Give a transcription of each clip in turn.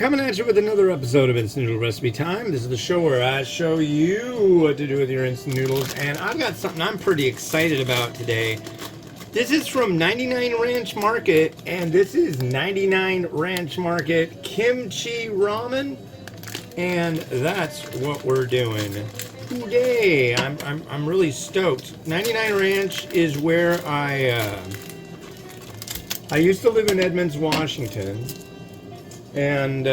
coming at you with another episode of Instant Noodle Recipe Time. This is the show where I show you what to do with your instant noodles, and I've got something I'm pretty excited about today. This is from 99 Ranch Market, and this is 99 Ranch Market Kimchi Ramen, and that's what we're doing today. I'm really stoked. 99 Ranch is where I used to live in Edmonds, Washington. And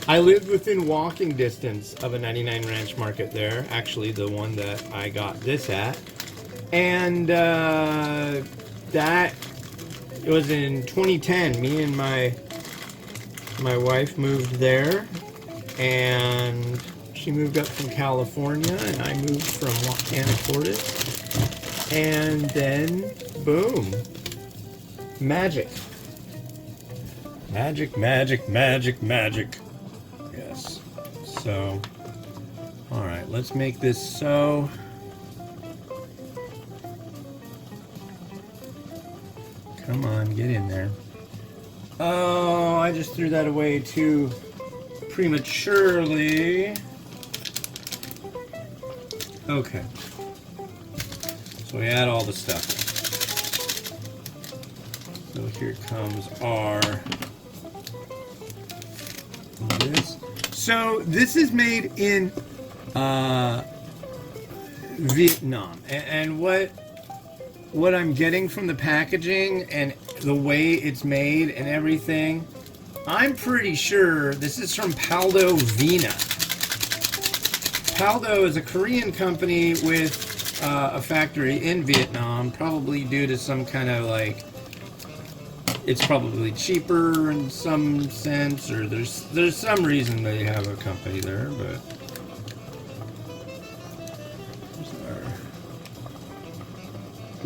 I lived within walking distance of a 99 Ranch Market there. Actually, the one that I got this at. And that it was in 2010. Me and my wife moved there. And she moved up from California. And I moved from Anacortes. And then, boom. Magic. Magic, magic, magic, magic. Yes. So, alright, let's make this so. Come on, get in there. Oh, I just threw that away too prematurely. Okay. So we add all the stuff in. So here comes our this. So this is made in Vietnam, and what I'm getting from the packaging and the way it's made and everything, I'm pretty sure this is from Paldo Vina. Paldo is a Korean company with a factory in Vietnam, probably due to some kind of like, it's probably cheaper in some sense, or there's some reason they have a company there, but there's our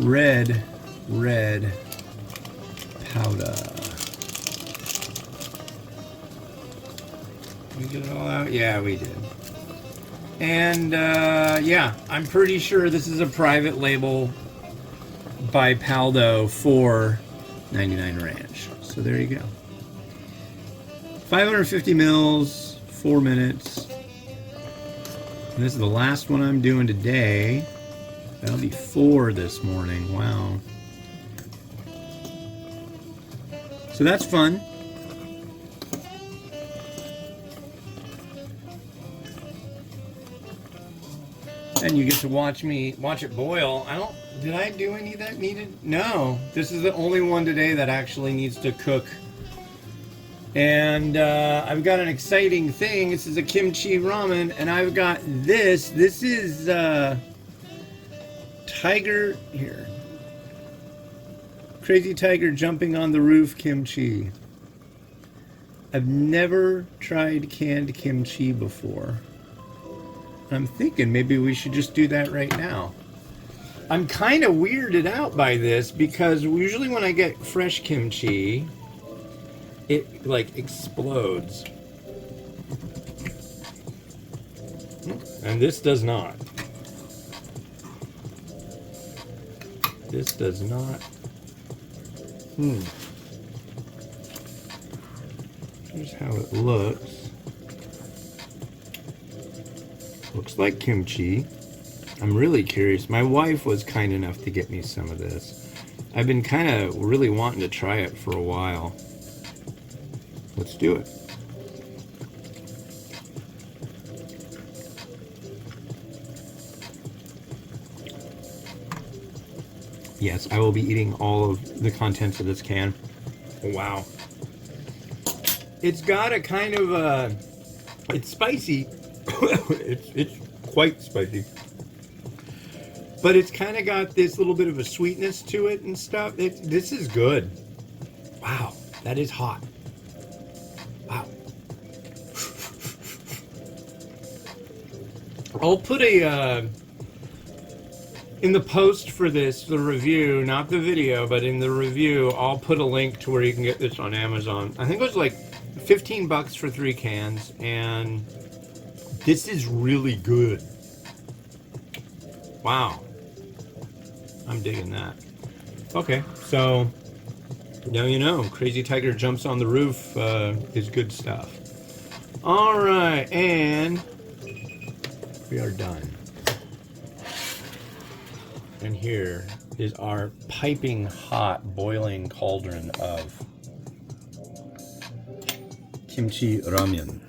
red powder. Did we get it all out? Yeah, we did. And yeah, I'm pretty sure this is a private label by Paldo for 99 Ranch. So there you go. 550 mils, 4 minutes. And this is the last one I'm doing today. That'll be 4 this morning. Wow. So that's fun. And you get to watch it boil. Did I do any that needed? No. This is the only one today that actually needs to cook. And I've got an exciting thing. This is a kimchi ramen, and I've got this. This is tiger here. Crazy tiger jumping on the roof kimchi. I've never tried canned kimchi before. I'm thinking maybe we should just do that right now. I'm kind of weirded out by this because usually when I get fresh kimchi, it like explodes. And this does not. This does not. Here's how it looks. Looks like kimchi. I'm really curious. My wife was kind enough to get me some of this. I've been kind of really wanting to try it for a while. Let's do it. Yes, I will be eating all of the contents of this can. Wow. It's got a kind of it's spicy. it's quite spicy. But it's kind of got this little bit of a sweetness to it and stuff. This is good. Wow, that is hot. Wow. I'll put a, in the post for this, the review, not the video, but in the review, I'll put a link to where you can get this on Amazon. I think it was like 15 bucks for 3 cans, and this is really good. Wow. I'm digging that. Okay, so Now you know, Crazy Tiger Jumps on the Roof is good stuff. All right, and we are done. And here is our piping hot boiling cauldron of kimchi ramen.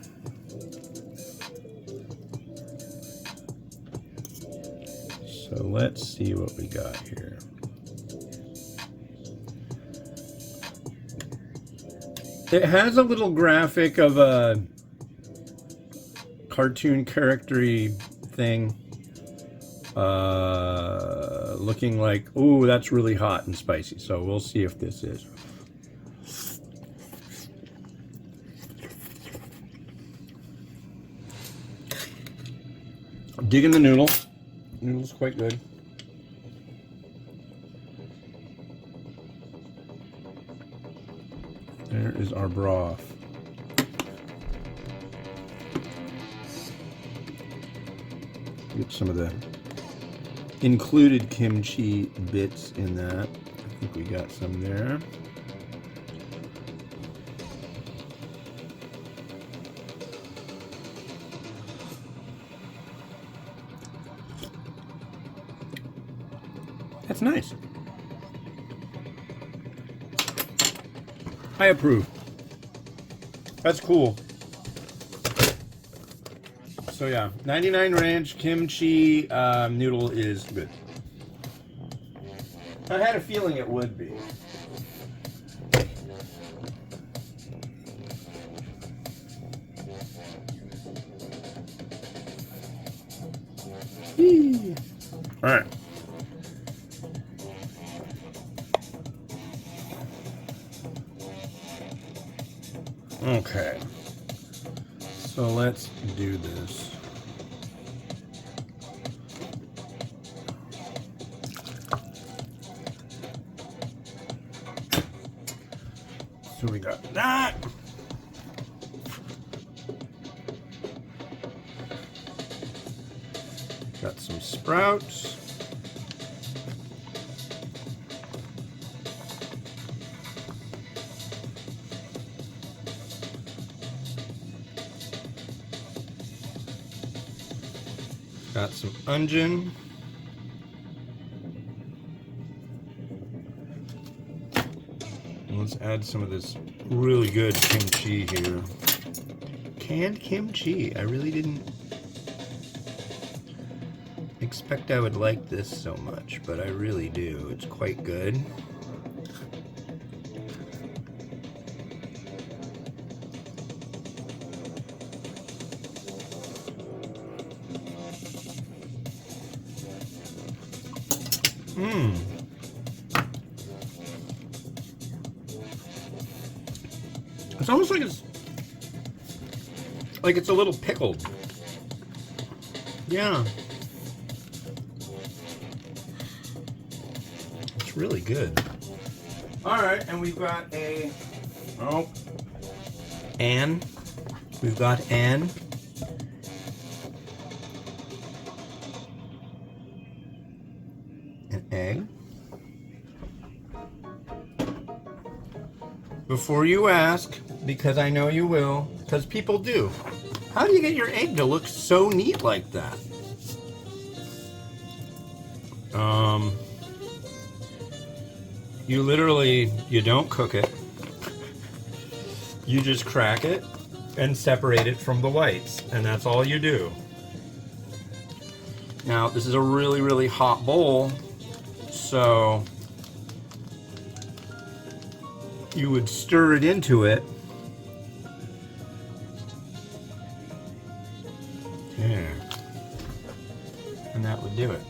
So let's see what we got here. It has a little graphic of a cartoon character-y thing. Looking like, ooh, that's really hot and spicy. So we'll see if this is. I'm digging the noodle. Noodle's quite good. There is our broth. Get some of the included kimchi bits in that. I think we got some there. That's nice. I approve. That's cool. So yeah, 99 ranch kimchi noodle is good. I had a feeling it would be. All right. Okay. So let's do this. So we got that. Got some sprouts. Got some onion. And let's add some of this really good kimchi here. Canned kimchi. I really didn't expect I would like this so much, but I really do. It's quite good. It's almost like it's a little pickled. Yeah. It's really good. All right, and we've got we've got an egg. Before you ask, because I know you will, because people do, how do you get your egg to look so neat like that? You don't cook it. You just crack it and separate it from the whites, and that's all you do. Now, this is a really, really hot bowl, so you would stir it into it. There. And that would do it.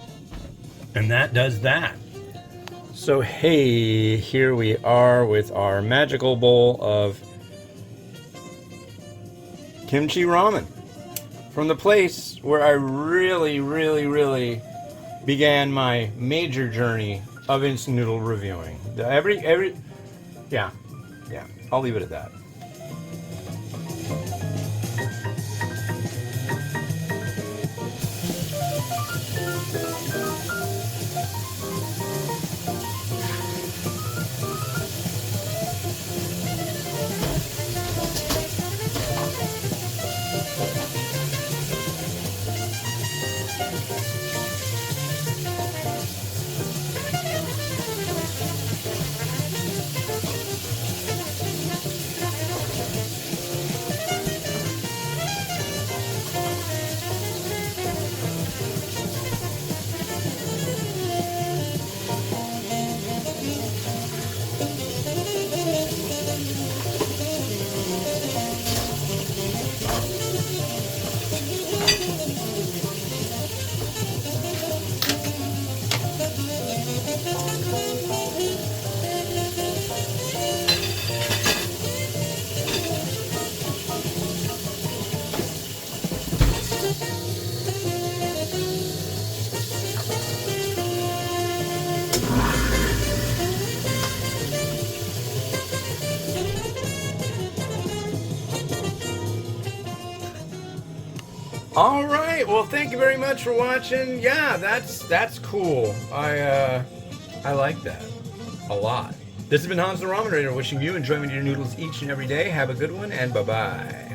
And that does that. So hey, here we are with our magical bowl of kimchi ramen from the place where I really, really, really began my major journey of instant noodle reviewing. Yeah, I'll leave it at that. All right. Well, thank you very much for watching. Yeah, that's cool. I like that a lot. This has been Hans the Ramen Raider wishing you enjoyment of your noodles each and every day. Have a good one and bye-bye.